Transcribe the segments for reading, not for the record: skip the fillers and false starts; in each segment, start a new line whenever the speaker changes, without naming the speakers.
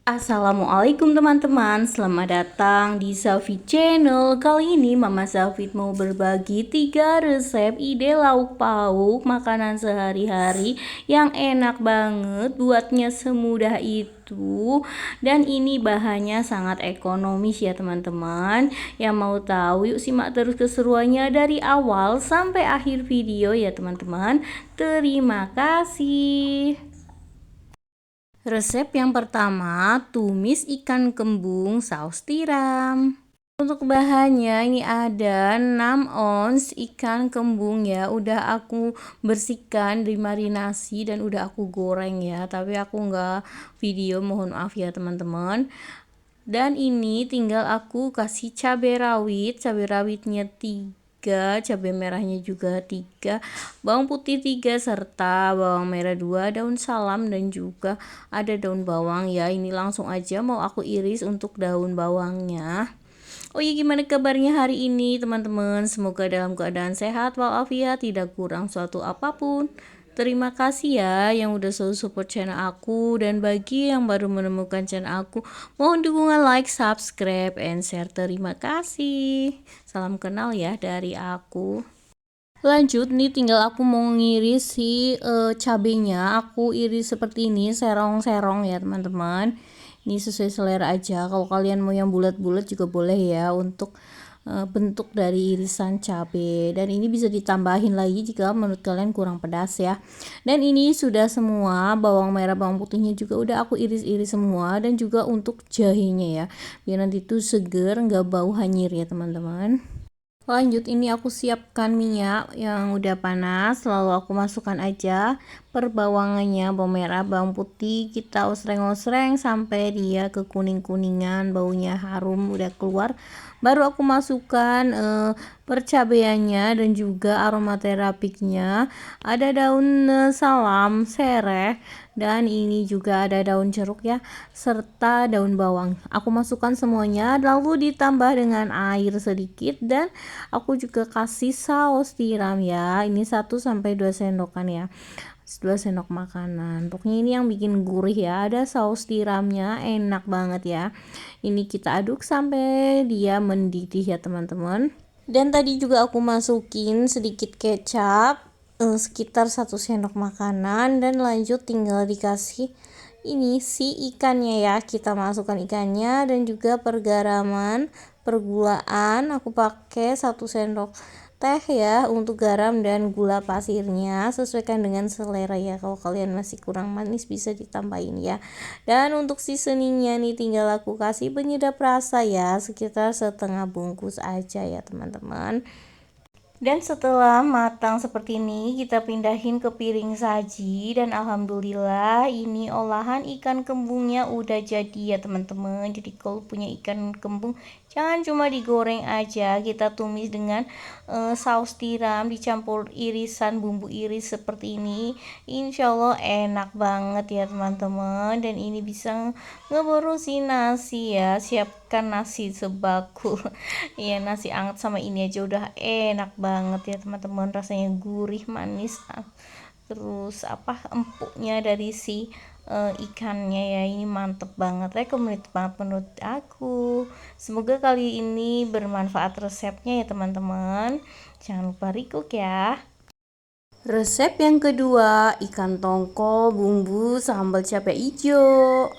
Assalamualaikum teman-teman, selamat datang di Safit Channel. Kali ini Mama Safit mau berbagi 3 resep ide lauk pauk makanan sehari-hari yang enak banget, buatnya semudah itu. Dan ini bahannya sangat ekonomis ya teman-teman. Yang mau tahu yuk simak terus keseruannya dari awal sampai akhir video ya teman-teman. Terima kasih. Resep yang pertama, tumis ikan kembung saus tiram. Untuk bahannya ini ada 6 ons ikan kembung ya. Udah aku bersihkan, dimarinasi dan udah aku goreng ya. Tapi aku nggak video, mohon maaf ya teman-teman. Dan ini tinggal aku kasih cabai rawitnya 3, cabai merahnya juga 3, bawang putih 3 serta bawang merah 2, daun salam dan juga ada daun bawang ya. Ini langsung aja mau aku iris untuk daun bawangnya. Oh iya, gimana kabarnya hari ini teman-teman? Semoga dalam keadaan sehat walafiat, tidak kurang suatu apapun. Terima kasih ya yang udah selalu support channel aku, dan bagi yang baru menemukan channel aku, mohon dukungan like, subscribe, and share. Terima kasih. Salam kenal ya dari aku. Lanjut nih, tinggal aku mau ngiris si cabenya. Aku iris seperti ini, serong-serong ya teman-teman. Ini sesuai selera aja. Kalau kalian mau yang bulat-bulat juga boleh ya untuk bentuk dari irisan cabai. Dan ini bisa ditambahin lagi jika menurut kalian kurang pedas ya. Dan ini sudah semua, bawang merah, bawang putihnya juga udah aku iris-iris semua, dan juga untuk jahenya ya, biar nanti tuh seger, nggak bau hanyir ya teman-teman. Lanjut, ini aku siapkan minyak yang udah panas, lalu aku masukkan aja per bawangannya, bawang merah, bawang putih, kita osreng-osreng sampai dia ke kuning-kuningan, baunya harum udah keluar. Baru aku masukkan percabeannya dan juga aromaterapiknya. Ada daun salam, sereh, dan ini juga ada daun jeruk ya, serta daun bawang. Aku masukkan semuanya lalu ditambah dengan air sedikit, dan aku juga kasih saus tiram ya. Ini 1-2 sendokan ya, 2 sendok makanan. Pokoknya ini yang bikin gurih ya, ada saus tiramnya, enak banget ya. Ini kita aduk sampai dia mendidih ya teman-teman. Dan tadi juga aku masukin sedikit kecap, sekitar 1 sendok makanan, dan lanjut tinggal dikasih ini si ikannya ya. Kita masukkan ikannya dan juga pergaraman, pergulaan aku pakai 1 sendok teh ya untuk garam, dan gula pasirnya sesuaikan dengan selera ya. Kalau kalian masih kurang manis bisa ditambahin ya. Dan untuk seasoningnya nih tinggal aku kasih penyedap rasa ya, sekitar setengah bungkus aja ya teman-teman. Dan setelah matang seperti ini, kita pindahin ke piring saji, dan alhamdulillah ini olahan ikan kembungnya udah jadi ya teman-teman. Jadi kalau punya ikan kembung, jangan cuma digoreng aja, kita tumis dengan saus tiram dicampur irisan bumbu iris seperti ini. Insya Allah enak banget ya teman-teman. Dan ini bisa ngeborosin nasi ya. Siapkan nasi sebakul ya, nasi anget sama ini aja udah enak banget ya teman-teman. Rasanya gurih, manis, terus empuknya dari si ikannya ya, ini mantep banget, rekomendasi banget menurut aku. Semoga kali ini bermanfaat resepnya ya teman-teman. Jangan lupa recook ya. Resep yang kedua, ikan tongkol bumbu sambal cabai hijau.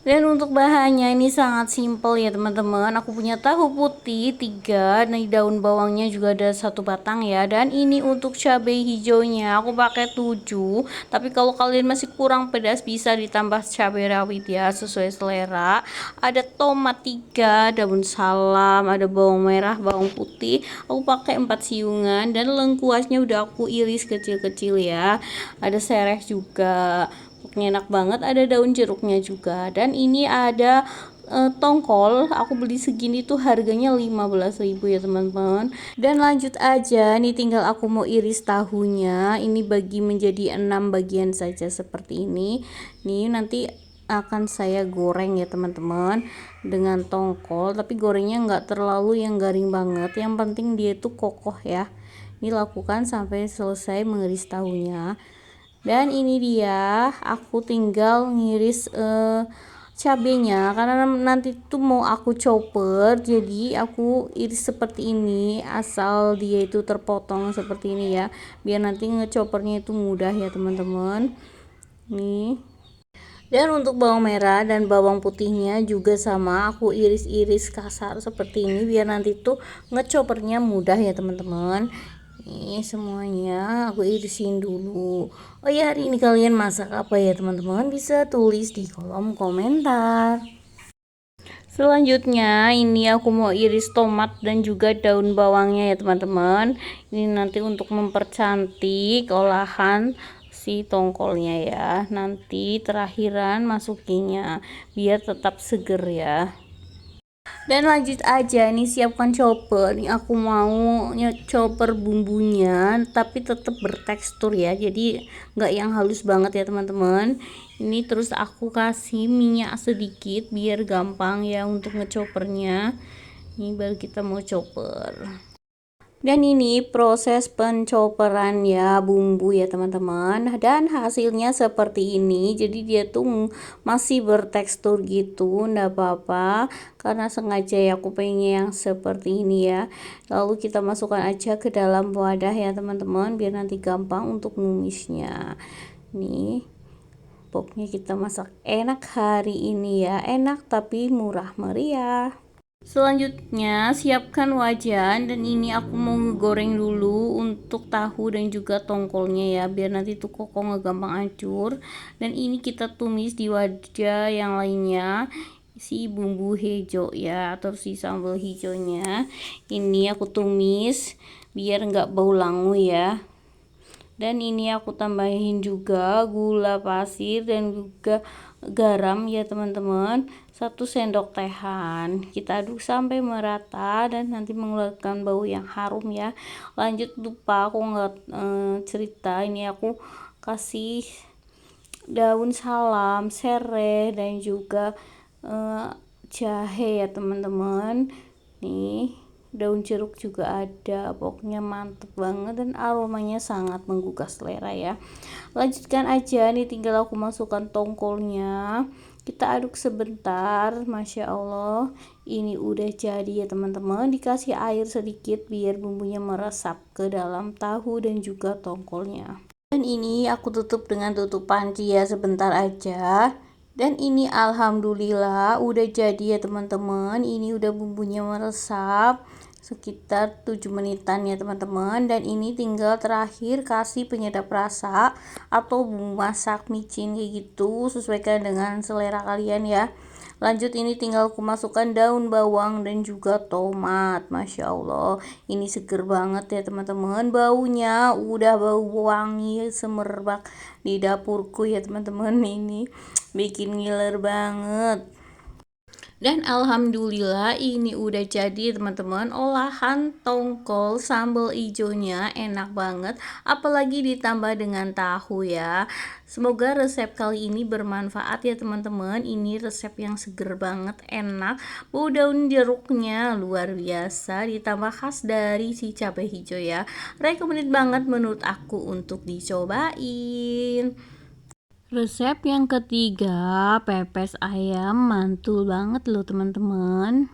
Dan untuk bahannya ini sangat simpel ya teman-teman. Aku punya tahu putih 3, nih daun bawangnya juga ada 1 batang ya. Dan ini untuk cabai hijaunya aku pakai 7. Tapi kalau kalian masih kurang pedas bisa ditambah cabai rawit ya, sesuai selera. Ada tomat 3, daun salam, ada bawang merah, bawang putih. Aku pakai 4 siungan, dan lengkuasnya udah aku iris kecil-kecil ya. Ada sereh juga. Pokoknya enak banget, ada daun jeruknya juga. Dan ini ada tongkol, aku beli segini tuh harganya 15.000 ya teman-teman. Dan lanjut aja nih, tinggal aku mau iris tahunya. Ini bagi menjadi 6 bagian saja seperti ini. Nih nanti akan saya goreng ya teman-teman dengan tongkol, tapi gorengnya nggak terlalu yang garing banget, yang penting dia itu kokoh ya. Ini lakukan sampai selesai mengiris tahunya. Dan ini dia, aku tinggal ngiris cabenya karena nanti tuh mau aku chopper, jadi aku iris seperti ini asal dia itu terpotong seperti ini ya, biar nanti ngechoppernya itu mudah ya teman-teman. Nih, dan untuk bawang merah dan bawang putihnya juga sama, aku iris-iris kasar seperti ini biar nanti tuh ngechoppernya mudah ya teman-teman. Ini semuanya aku irisin dulu. Oh ya, hari ini kalian masak apa ya teman-teman? Bisa tulis di kolom komentar. Selanjutnya ini aku mau iris tomat dan juga daun bawangnya ya teman-teman. Ini nanti untuk mempercantik olahan si tongkolnya ya. Nanti terakhiran masukinya biar tetap seger ya. Dan lanjut aja nih, siapkan chopper. Nih aku mau chopper bumbunya tapi tetap bertekstur ya, jadi nggak yang halus banget ya teman-teman. Ini terus aku kasih minyak sedikit biar gampang ya untuk ngechoppernya. Ini baru kita mau chopper. Dan ini proses pencoperan ya bumbu ya teman-teman, dan hasilnya seperti ini. Jadi dia tuh masih bertekstur gitu, ndak apa-apa karena sengaja ya aku pengen yang seperti ini ya. Lalu kita masukkan aja ke dalam wadah ya teman-teman, biar nanti gampang untuk numisnya. Nih, pokoknya kita masak enak hari ini ya, enak tapi murah meriah. Selanjutnya siapkan wajan, dan ini aku mau ngegoreng dulu untuk tahu dan juga tongkolnya ya, biar nanti tuh koko nggak gampang hancur. Dan ini kita tumis di wajan yang lainnya si bumbu hijau ya, atau si sambal hijaunya. Ini aku tumis biar nggak bau langu ya. Dan ini aku tambahin juga gula pasir dan juga garam ya teman-teman, 1 sendok tehan. Kita aduk sampai merata dan nanti mengeluarkan bau yang harum ya. Lanjut, lupa aku nggak cerita, ini aku kasih daun salam, serai dan juga jahe ya teman-teman. Nih, daun jeruk juga ada, pokoknya mantep banget dan aromanya sangat menggugah selera ya. Lanjutkan aja nih, tinggal aku masukkan tongkolnya, kita aduk sebentar. Masya Allah, ini udah jadi ya teman-teman. Dikasih air sedikit biar bumbunya meresap ke dalam tahu dan juga tongkolnya. Dan ini aku tutup dengan tutup panci ya, sebentar aja. Dan ini alhamdulillah udah jadi ya teman-teman. Ini udah bumbunya meresap sekitar 7 menitan ya teman-teman. Dan ini tinggal terakhir kasih penyedap rasa atau bumbu masak micin kayak gitu, sesuaikan dengan selera kalian ya. Lanjut, ini tinggal aku masukkan daun bawang dan juga tomat. Masya Allah, ini seger banget ya teman-teman. Baunya udah bau wangi semerbak di dapurku ya teman-teman. Ini bikin ngiler banget. Dan alhamdulillah ini udah jadi teman-teman, olahan tongkol sambal hijaunya enak banget, apalagi ditambah dengan tahu ya. Semoga resep kali ini bermanfaat ya teman-teman. Ini resep yang seger banget, enak, bau daun jeruknya luar biasa, ditambah khas dari si cabai hijau ya. Recommended banget menurut aku untuk dicobain. Resep yang ketiga, pepes ayam, mantul banget loh teman-teman.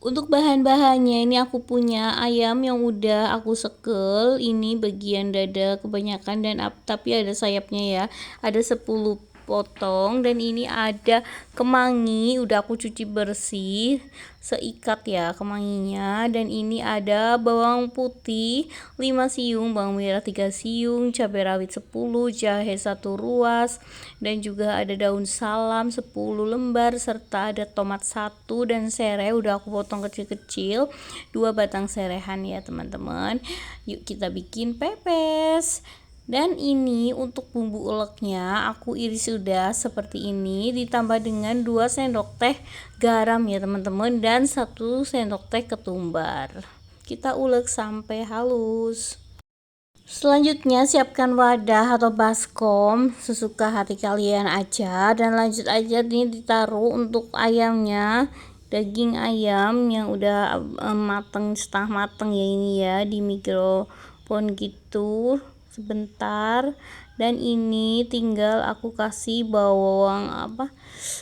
Untuk bahan-bahannya, ini aku punya ayam yang udah aku sekel, ini bagian dada kebanyakan dan tapi ada sayapnya ya. Ada 10 potong, dan ini ada kemangi udah aku cuci bersih seikat ya kemanginya. Dan ini ada bawang putih 5 siung, bawang merah 3 siung, cabai rawit 10, jahe 1 ruas, dan juga ada daun salam 10 lembar, serta ada tomat 1 dan serai udah aku potong kecil-kecil, 2 batang serehan ya teman-teman. Yuk kita bikin pepes. Dan ini untuk bumbu uleknya aku iris sudah seperti ini, ditambah dengan 2 sendok teh garam ya teman-teman, dan 1 sendok teh ketumbar. Kita ulek sampai halus. Selanjutnya siapkan wadah atau baskom sesuka hati kalian aja, dan lanjut aja nih ditaruh untuk ayamnya. Daging ayam yang udah mateng, setengah mateng ya ini ya, di mikropon gitu sebentar. Dan ini tinggal aku kasih bawang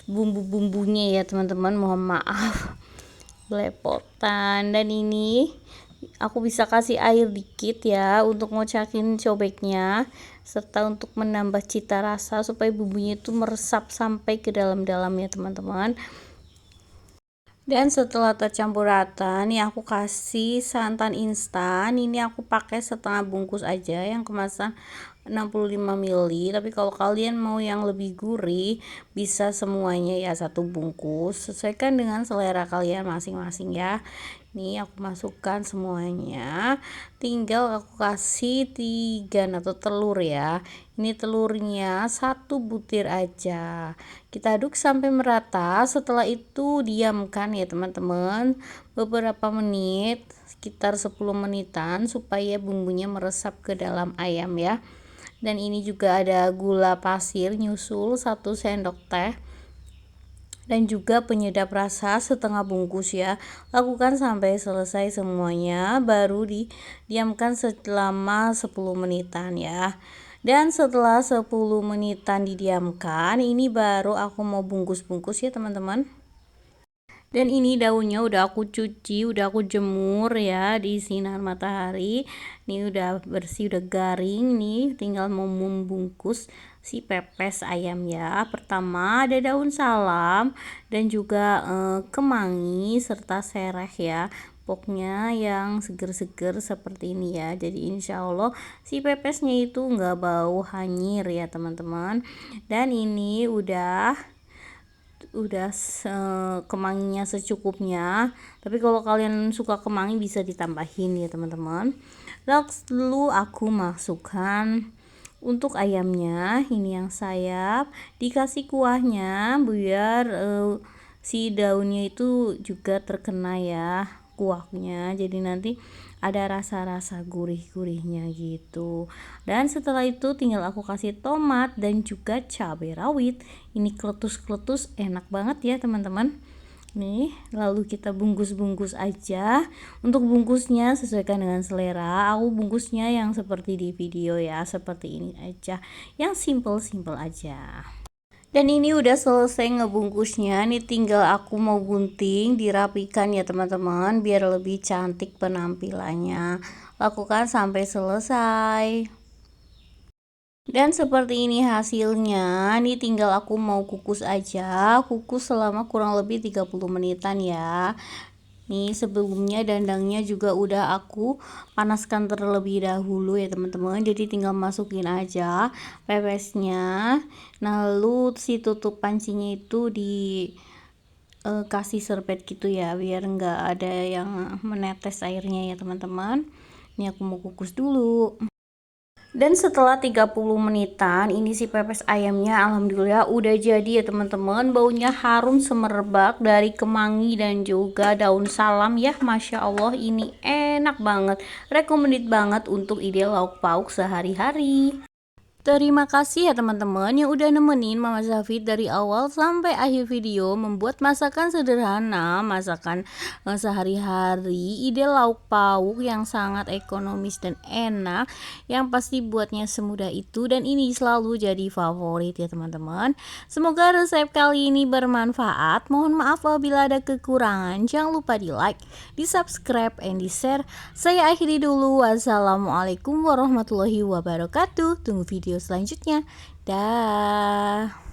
bumbu-bumbunya ya teman-teman, mohon maaf belepotan. Dan ini aku bisa kasih air dikit ya untuk ngocakin cobeknya, serta untuk menambah cita rasa supaya bumbunya itu meresap sampai ke dalam-dalam ya teman-teman. Dan setelah tercampur rata nih, aku kasih santan instan. Ini aku pakai setengah bungkus aja yang kemasan 65 ml, tapi kalau kalian mau yang lebih gurih bisa semuanya ya, satu bungkus, sesuaikan dengan selera kalian masing-masing ya. Nih aku masukkan semuanya, tinggal aku kasih 3 atau telur ya. Ini telurnya 1 butir aja, kita aduk sampai merata. Setelah itu diamkan ya teman-teman beberapa menit, sekitar 10 menitan, supaya bumbunya meresap ke dalam ayam ya. Dan ini juga ada gula pasir nyusul 1 sendok teh, dan juga penyedap rasa setengah bungkus ya. Lakukan sampai selesai semuanya, baru diamkan selama 10 menitan ya. Dan setelah 10 menitan didiamkan, ini baru aku mau bungkus-bungkus ya teman-teman. Dan ini daunnya udah aku cuci, udah aku jemur ya di sinar matahari. Ini udah bersih, udah garing nih, tinggal mau membungkus si pepes ayam ya. Pertama ada daun salam dan juga kemangi serta sereh ya. Pokoknya yang seger-seger seperti ini ya. Jadi insya Allah si pepesnya itu nggak bau hanyir ya teman-teman. Dan ini udah kemanginya secukupnya, tapi kalau kalian suka kemangi bisa ditambahin ya teman-teman. Lalu aku masukkan untuk ayamnya, ini yang sayap, dikasih kuahnya biar si daunnya itu juga terkena ya kuahnya, jadi nanti ada rasa-rasa gurih-gurihnya gitu. Dan setelah itu tinggal aku kasih tomat dan juga cabai rawit. Ini kletus-kletus enak banget ya teman-teman. Nih, lalu kita bungkus-bungkus aja. Untuk bungkusnya sesuaikan dengan selera. Aku bungkusnya yang seperti di video ya, seperti ini aja, yang simple-simple aja. Dan ini udah selesai ngebungkusnya, nih tinggal aku mau gunting, dirapikan ya teman-teman biar lebih cantik penampilannya. Lakukan sampai selesai. Dan seperti ini hasilnya, nih tinggal aku mau kukus aja, kukus selama kurang lebih 30 menitan ya. Nih sebelumnya dandangnya juga udah aku panaskan terlebih dahulu ya teman-teman, jadi tinggal masukin aja pepesnya. Lalu si tutup pancinya itu di kasih serbet gitu ya, biar nggak ada yang menetes airnya ya teman-teman. Ini aku mau kukus dulu. Dan setelah 30 menitan, ini si pepes ayamnya alhamdulillah udah jadi ya teman-teman. Baunya harum semerbak dari kemangi dan juga daun salam ya. Masya Allah, ini enak banget. Recommended banget untuk ide lauk pauk sehari-hari. Terima kasih ya teman-teman yang udah nemenin Mama Zafid dari awal sampai akhir video membuat masakan sederhana, masakan sehari-hari, ide lauk pauk yang sangat ekonomis dan enak, yang pasti buatnya semudah itu, dan ini selalu jadi favorit ya teman-teman. Semoga resep kali ini bermanfaat. Mohon maaf apabila ada kekurangan. Jangan lupa di like, di subscribe, and di share. Saya akhiri dulu. Wassalamualaikum warahmatullahi wabarakatuh. Tunggu video selanjutnya. Dah.